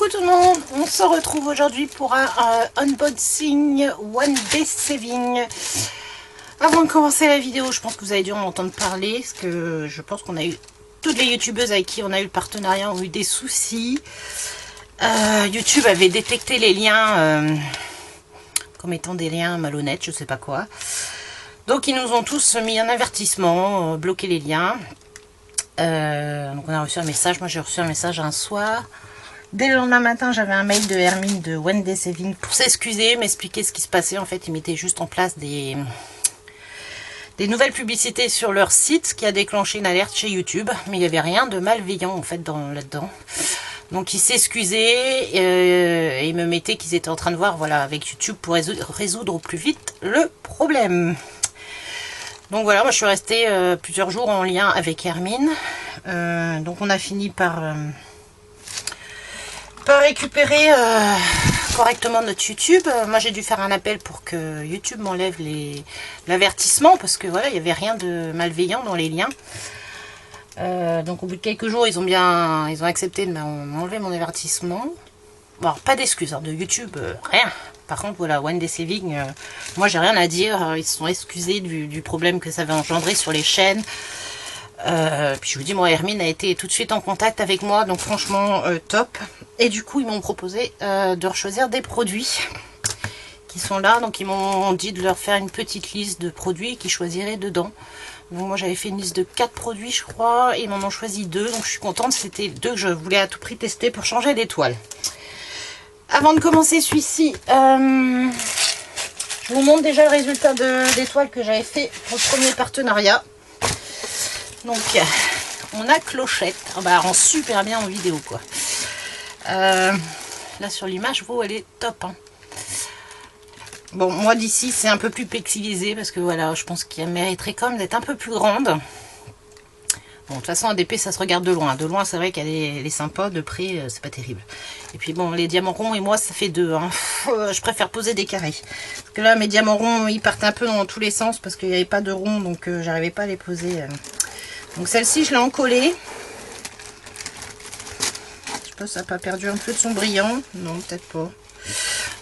Coucou tout le monde, on se retrouve aujourd'hui pour un unboxing One Day Saving. Avant de commencer la vidéo, je pense que vous avez dû en entendre parler, parce que je pense qu'on a eu, toutes les youtubeuses avec qui on a eu le partenariat ont eu des soucis. YouTube avait détecté les liens comme étant des liens malhonnêtes, je sais pas quoi. Donc ils nous ont tous mis un avertissement, bloqué les liens. Donc on a reçu un message, moi j'ai reçu un message un soir. Dès le lendemain matin, j'avais un mail de Hermine de One Day Saving pour s'excuser, m'expliquer ce qui se passait. En fait, ils mettaient juste en place des nouvelles publicités sur leur site, ce qui a déclenché une alerte chez YouTube. Mais il n'y avait rien de malveillant en fait là-dedans. Donc ils s'excusaient et ils me mettaient qu'ils étaient en train de voir, voilà, avec YouTube pour résoudre au plus vite le problème. Donc voilà, moi je suis restée plusieurs jours en lien avec Hermine. Donc on a fini par récupérer correctement notre YouTube. Moi j'ai dû faire un appel pour que YouTube m'enlève l'avertissement, parce que voilà, il n'y avait rien de malveillant dans les liens. Donc au bout de quelques jours, ils ont accepté de m'enlever mon avertissement. Bon, alors, pas d'excuses hein, de YouTube, rien. Par contre, voilà, One Day Saving, moi j'ai rien à dire. Ils se sont excusés du problème que ça avait engendré sur les chaînes. Puis je vous dis, moi Hermine a été tout de suite en contact avec moi, donc franchement top. Et du coup ils m'ont proposé de choisir des produits qui sont là. Donc ils m'ont dit de leur faire une petite liste de produits qu'ils choisiraient dedans. Donc moi j'avais fait une liste de 4 produits je crois, et ils m'en ont choisi 2, donc je suis contente. C'était 2 que je voulais à tout prix tester pour changer d'étoile. Avant de commencer celui-ci, je vous montre déjà le résultat d'étoile que j'avais fait pour le premier partenariat. Donc on a Clochette, oh, bah, elle rend super bien en vidéo quoi. Là sur l'image, vous, elle est top hein. Bon, moi d'ici c'est un peu plus pixelisé parce que voilà, je pense qu'elle mériterait quand même d'être un peu plus grande. Bon, de toute façon ADP ça se regarde de loin. De loin c'est vrai qu'elle est sympa, de près c'est pas terrible. Et puis bon, les diamants ronds et moi ça fait 2 hein. Je préfère poser des carrés. Parce que là mes diamants ronds ils partent un peu dans tous les sens parce qu'il n'y avait pas de rond, donc j'arrivais pas à les poser. Donc celle-ci je l'ai encollée. Je sais pas, ça n'a pas perdu un peu de son brillant. Non, peut-être pas.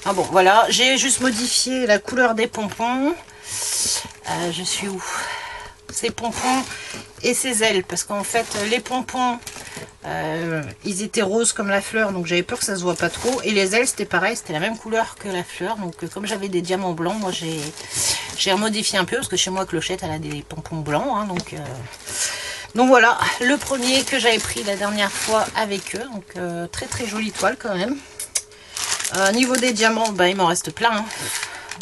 Ah bon, voilà. J'ai juste modifié la couleur des pompons. Je suis où? Ces pompons et ces ailes. Parce qu'en fait, les pompons, ils étaient roses comme la fleur. Donc j'avais peur que ça se voit pas trop. Et les ailes, c'était pareil. C'était la même couleur que la fleur. Donc comme j'avais des diamants blancs, moi j'ai remodifié un peu. Parce que chez moi, Clochette, elle a des pompons blancs. Hein, donc voilà, le premier que j'avais pris la dernière fois avec eux. Donc très très jolie toile quand même. Niveau des diamants, bah, il m'en reste plein. Hein.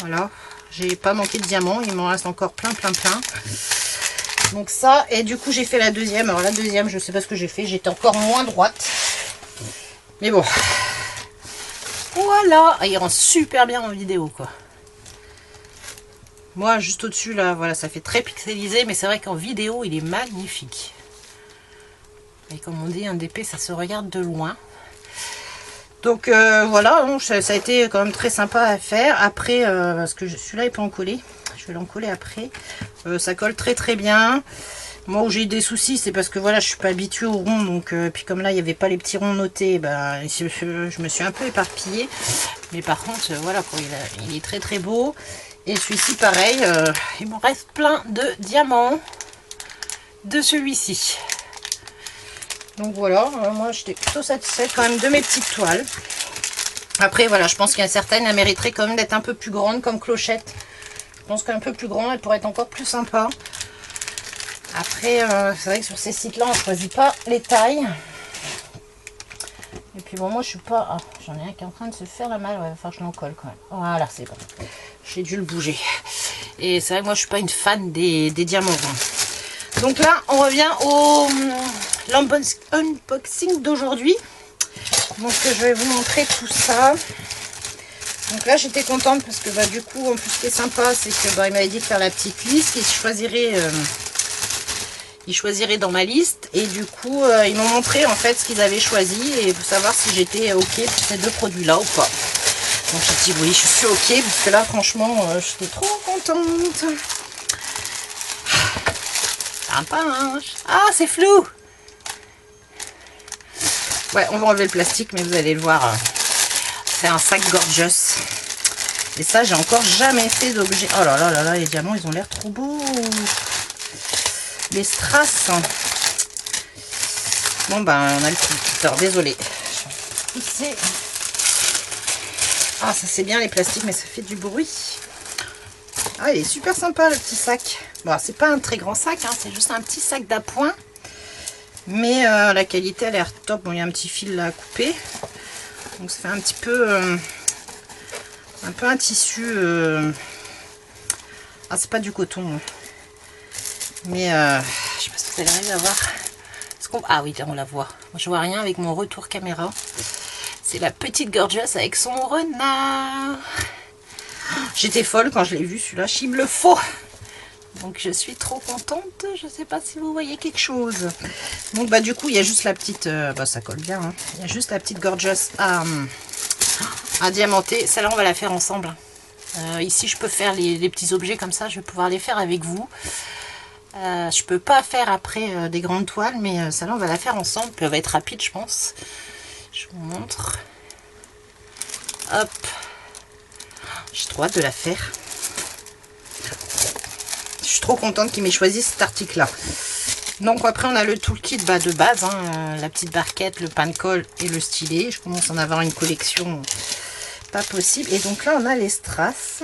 Voilà, j'ai pas manqué de diamants, il m'en reste encore plein. Donc ça, et du coup j'ai fait la deuxième. Alors la deuxième, je sais pas ce que j'ai fait, j'étais encore moins droite. Mais bon. Voilà, il rend super bien en vidéo quoi. Moi, juste au-dessus, là, voilà, ça fait très pixelisé, mais c'est vrai qu'en vidéo, il est magnifique. Et comme on dit, un DP, ça se regarde de loin. Donc, voilà, ça a été quand même très sympa à faire. Après, parce que celui-là n'est pas encollé, je vais l'encoller après. Ça colle très très bien. Moi, où j'ai eu des soucis, c'est parce que, voilà, je suis pas habituée au rond. Donc, puis comme là, il n'y avait pas les petits ronds notés, ben, je me suis un peu éparpillée. Mais par contre, voilà, quoi, il est très très beau. Et celui-ci pareil, il m'en reste plein de diamants de celui-ci. Donc voilà, moi j'étais plutôt satisfaite quand même de mes petites toiles. Après voilà, je pense qu'il y a certaines, elles mériteraient quand même d'être un peu plus grandes comme Clochette. Je pense qu'un peu plus grand, elle pourrait être encore plus sympa. Après, c'est vrai que sur ces sites-là, on ne choisit pas les tailles. Et puis bon, moi je suis pas... Ah, j'en ai un qui est en train de se faire la malle, ouais, il va falloir que je l'encolle quand même. Voilà, c'est bon. J'ai dû le bouger. Et c'est vrai que moi je suis pas une fan des diamants ronds. Donc là, on revient au l'unboxing d'aujourd'hui. Donc je vais vous montrer tout ça. Donc là j'étais contente parce que bah, du coup, en plus ce qui est sympa, c'est que bah, il m'avait dit de faire la petite liste. Ils choisiraient dans ma liste, et du coup ils m'ont montré en fait ce qu'ils avaient choisi et pour savoir si j'étais ok pour ces 2 produits là ou pas. Donc j'ai dit oui, je suis ok, parce que là franchement j'étais trop contente. Un pinche. Ah, c'est flou. Ouais, on va enlever le plastique, mais vous allez le voir. C'est un sac Gorgeous. Et ça, j'ai encore jamais fait d'objet. Oh là là là là, les diamants, ils ont l'air trop beaux. Les strass. Bon, ben, on a le petit. Alors, désolé. Ah, ça c'est bien les plastiques, mais ça fait du bruit. Ah, il est super sympa le petit sac. Bon, c'est pas un très grand sac, hein, c'est juste un petit sac d'appoint. Mais la qualité a l'air top. Bon, il y a un petit fil là à couper. Donc ça fait un petit peu... un peu un tissu... Ah, c'est pas du coton. Hein. Mais je sais pas si vous allez arriver à voir. Ah oui, là on la voit. Moi, je vois rien avec mon retour caméra. C'est la petite Gorgeous avec son renard. J'étais folle quand je l'ai vu celui-là. Il me le faut. Donc je suis trop contente. Je sais pas si vous voyez quelque chose. Donc bah du coup il y a juste la petite... bah ça colle bien. Hein. Il y a juste la petite Gorgeous à diamanter. Celle-là on va la faire ensemble. Ici je peux faire les petits objets comme ça. Je vais pouvoir les faire avec vous. Je peux pas faire après des grandes toiles. Mais celle-là on va la faire ensemble. Puis elle va être rapide je pense. Je vous montre. Hop. J'ai trop hâte de la faire. Je suis trop contente qu'il m'ait choisi cet article-là. Donc après, on a le toolkit de base. Hein, la petite barquette, le pain de colle et le stylet. Je commence à en avoir une collection pas possible. Et donc là, on a les strass.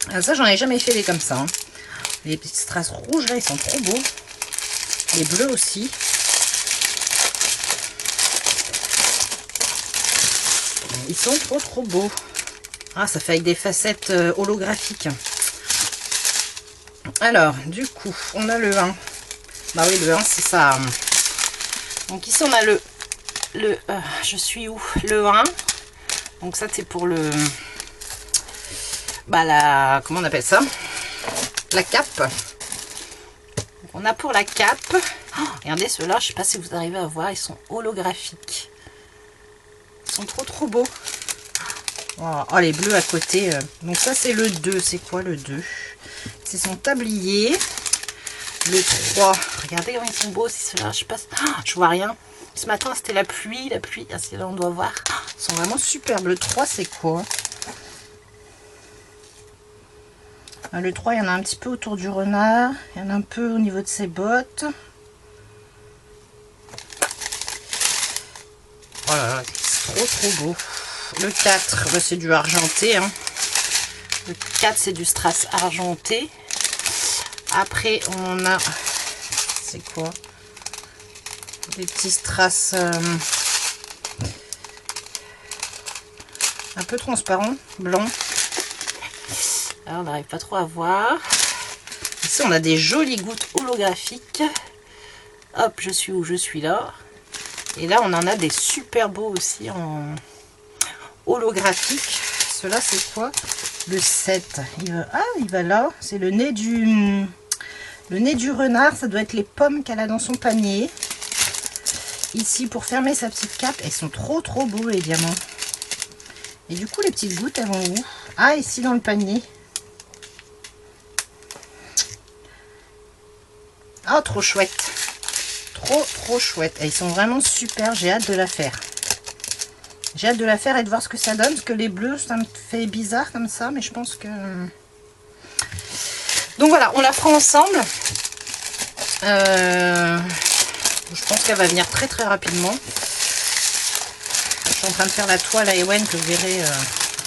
Alors ça, j'en ai jamais fait des comme ça. Hein. Les petites strass rouges, là, ils sont trop beaux. Les bleus aussi. Ils sont trop beaux. Ah, ça fait avec des facettes holographiques. Alors, du coup, on a le 1. Bah oui, le 1, c'est ça. Donc ici, on a je suis où? Le 1. Donc ça, c'est pour le... Bah, comment on appelle ça? La cape. Donc, on a pour la cape. Oh, regardez ceux-là, je sais pas si vous arrivez à voir, ils sont holographiques. Ils sont trop beaux. Oh, les bleus à côté. Donc ça, c'est le 2. C'est quoi le 2? C'est son tablier. Le 3. Regardez comment ils sont beaux aussi ceux-là. Je sais pas. Je vois rien. Ce matin, c'était la pluie. La pluie. Ah, c'est là, on doit voir. Ils sont vraiment superbes. Le 3, c'est quoi? Le 3, il y en a un petit peu autour du renard. Il y en a un peu au niveau de ses bottes. Oh là là, c'est trop beau. Le 4, c'est du argenté. Hein. Le 4, c'est du strass argenté. Après, on a... C'est quoi? Des petits strass un peu transparents, blancs. Alors, on n'arrive pas trop à voir. Ici, on a des jolies gouttes holographiques. Hop, je suis où? Je suis là. Et là, on en a des super beaux aussi en holographique. Cela, c'est quoi? Le 7. Il va là. C'est le nez du renard. Ça doit être les pommes qu'elle a dans son panier. Ici, pour fermer sa petite cape. Elles sont trop beaux, les diamants. Et du coup, les petites gouttes, elles vont où? Ah, ici, dans le panier. Ah, trop chouette. Trop chouette. Et ils sont vraiment super. J'ai hâte de la faire. J'ai hâte de la faire et de voir ce que ça donne. Parce que les bleus, ça me fait bizarre comme ça. Mais je pense que... Donc voilà, on la fera ensemble. Je pense qu'elle va venir très rapidement. Je suis en train de faire la toile à Ewen que vous verrez.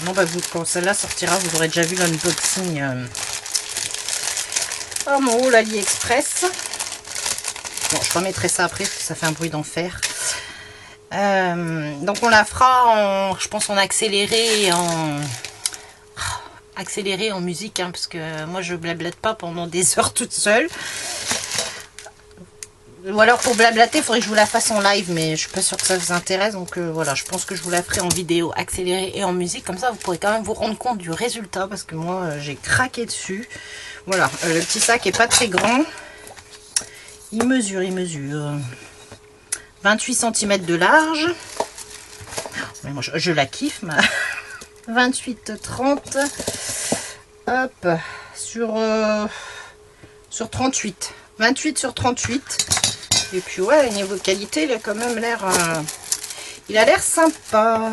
Non, bah, quand celle-là sortira, vous aurez déjà vu l'unboxing. Oh, mon haul AliExpress. Bon, je remettrai ça après parce que ça fait un bruit d'enfer. Donc on la fera en, je pense, en accéléré et en musique, hein, parce que moi je blablate pas pendant des heures toute seule. Ou alors pour blablater, il faudrait que je vous la fasse en live, mais je suis pas sûre que ça vous intéresse. Donc voilà, je pense que je vous la ferai en vidéo accélérée et en musique. Comme ça, vous pourrez quand même vous rendre compte du résultat, parce que moi j'ai craqué dessus. Voilà, le petit sac est pas très grand. Il mesure 28 cm de large. Mais moi, je la kiffe, ma 28-30. Hop, sur 38. 28 sur 38. Et puis ouais, niveau qualité, il a quand même l'air... il a l'air sympa.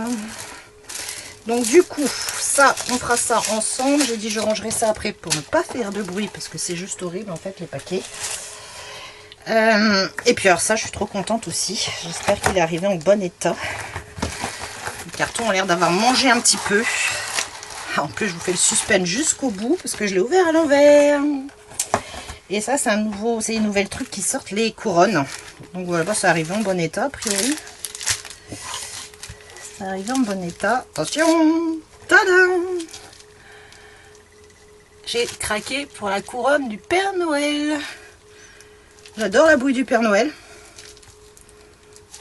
Donc du coup, ça, on fera ça ensemble. J'ai dit je rangerai ça après pour ne pas faire de bruit parce que c'est juste horrible en fait les paquets. Et puis alors ça, je suis trop contente aussi. J'espère qu'il est arrivé en bon état. Le carton a l'air d'avoir mangé un petit peu. En plus, je vous fais le suspense jusqu'au bout parce que je l'ai ouvert à l'envers. Et ça, c'est une nouvelle truc qui sortent, les couronnes. Donc voilà, ça arrive en bon état a priori. Ça arrive en bon état. Attention, tadam! J'ai craqué pour la couronne du Père Noël. J'adore la bouille du Père Noël.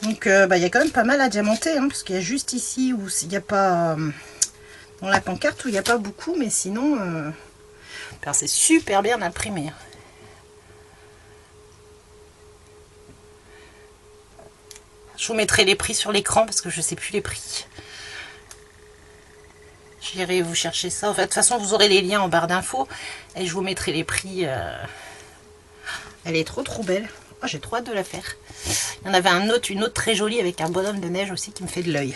Donc il y a quand même pas mal à diamanter, hein, parce qu'il y a juste ici où il n'y a pas... dans la pancarte où il n'y a pas beaucoup, mais sinon c'est super bien imprimé. Je vous mettrai les prix sur l'écran parce que je ne sais plus les prix. J'irai vous chercher ça. En fait, de toute façon, vous aurez les liens en barre d'infos et je vous mettrai les prix. Elle est trop belle. Oh, j'ai trop hâte de la faire. Il y en avait une autre très jolie avec un bonhomme de neige aussi qui me fait de l'œil.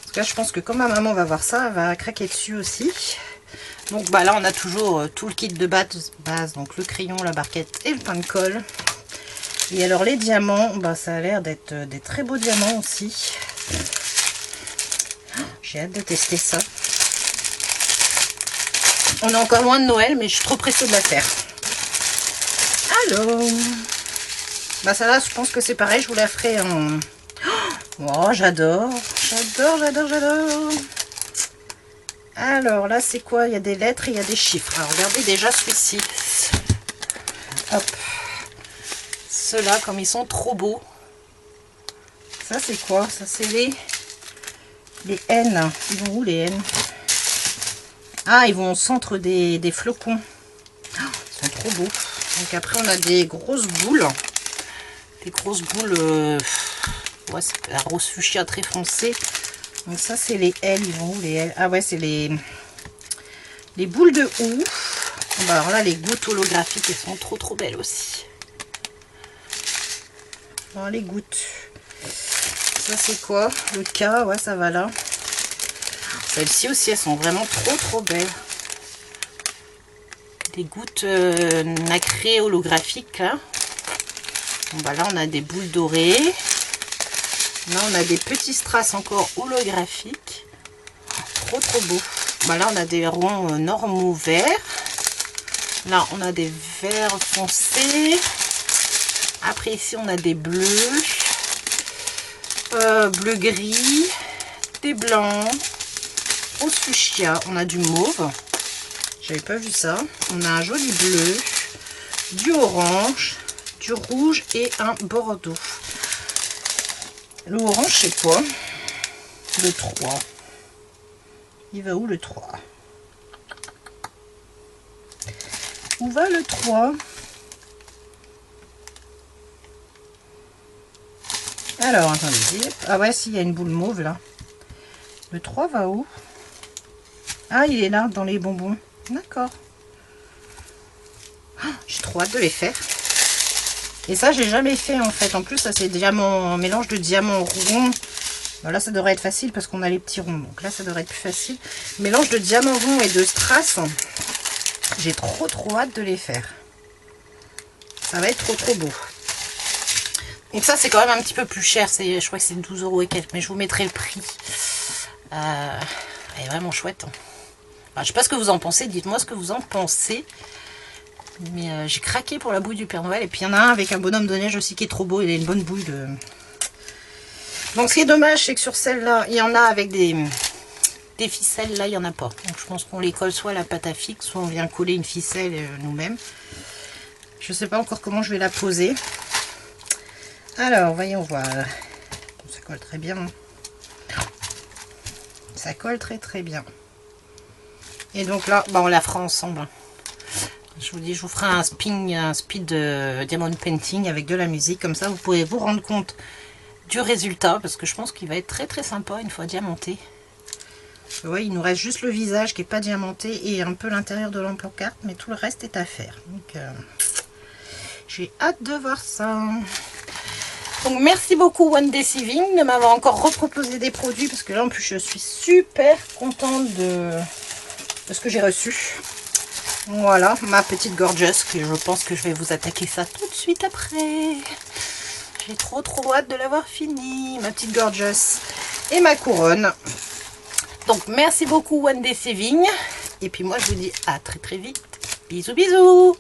Parce que là, je pense que quand ma maman va voir ça, elle va craquer dessus aussi. Donc là, on a toujours tout le kit de base, donc le crayon, la barquette et le pain de colle. Et alors les diamants, ça a l'air d'être des très beaux diamants aussi. J'ai hâte de tester ça. On est encore loin de Noël, mais je suis trop pressée de la faire. Alors, ça là, je pense que c'est pareil, je vous la ferai en... Oh, j'adore. Alors là, c'est quoi? Il y a des lettres et il y a des chiffres. Alors, regardez déjà celui-ci. Hop. Ceux-là, comme ils sont trop beaux. Ça, c'est quoi? Ça, c'est les N. Ils vont où, les N? Ah, ils vont au centre des flocons. Oh, ils sont trop beaux. Donc après, on a des grosses boules. Des grosses boules... ouais, c'est un rose fuchsia très foncé. Donc ça, c'est les L. Ils vont où, les L? Ah ouais, c'est les boules de houx. Alors là, les gouttes holographiques, elles sont trop belles aussi. Alors, les gouttes. Ça, c'est quoi? Le K, ouais, ça va là. Celles-ci aussi, elles sont vraiment trop belles. Des gouttes nacrées holographiques, là. Bon, là, on a des boules dorées. Là, on a des petits strass encore holographiques. Trop beau. Là, on a des ronds normaux verts. Là, on a des verts foncés. Après, ici, on a des bleus. Bleu-gris. Des blancs. Rose fuchsia. On a du mauve. J'avais pas vu ça. On a un joli bleu. Du orange. Du rouge et un bordeaux. Le orange, c'est quoi? Le 3. Il va où le 3? Où va le 3? Alors, attendez. Ah ouais, si, il y a une boule mauve là. Le 3 va où? Ah, il est là, dans les bonbons. D'accord. Oh, j'ai trop hâte de les faire. Et ça, j'ai jamais fait en fait. En plus, ça c'est diamant, un mélange de diamants ronds. Là, ça devrait être facile parce qu'on a les petits ronds. Donc là, ça devrait être plus facile. Mélange de diamants ronds et de strass. J'ai trop hâte de les faire. Ça va être trop beau. Donc ça, c'est quand même un petit peu plus cher. Je crois que c'est 12 € et quelques. Mais je vous mettrai le prix. Elle est vraiment chouette. Alors, je sais pas ce que vous en pensez. Dites-moi ce que vous en pensez. Mais j'ai craqué pour la bouille du Père Noël. Et puis il y en a un avec un bonhomme de neige aussi qui est trop beau. Il a une bonne bouille de... Donc ce qui est dommage, c'est que sur celle-là, il y en a avec des ficelles. Là, il n'y en a pas. Donc je pense qu'on les colle soit à la pâte à fixe, soit on vient coller une ficelle nous-mêmes. Je ne sais pas encore comment je vais la poser. Alors, voyons voir. Ça colle très bien. Ça colle très bien. Et donc là, on la fera ensemble. Je vous dis, je vous ferai un speed diamond painting avec de la musique. Comme ça, vous pouvez vous rendre compte du résultat. Parce que je pense qu'il va être très sympa une fois diamanté. Ouais, il nous reste juste le visage qui n'est pas diamanté et un peu l'intérieur de l'emplacarte. Mais tout le reste est à faire. Donc, J'ai hâte de voir ça. Donc merci beaucoup One Day Saving de m'avoir encore reproposé des produits, parce que là en plus je suis super contente de ce que j'ai reçu. Voilà, ma petite Gorgeous, que je pense que je vais vous attaquer ça tout de suite après. J'ai trop hâte de l'avoir fini, ma petite Gorgeous. Et ma couronne. Donc merci beaucoup One Day Saving. Et puis moi je vous dis à très vite. Bisous bisous.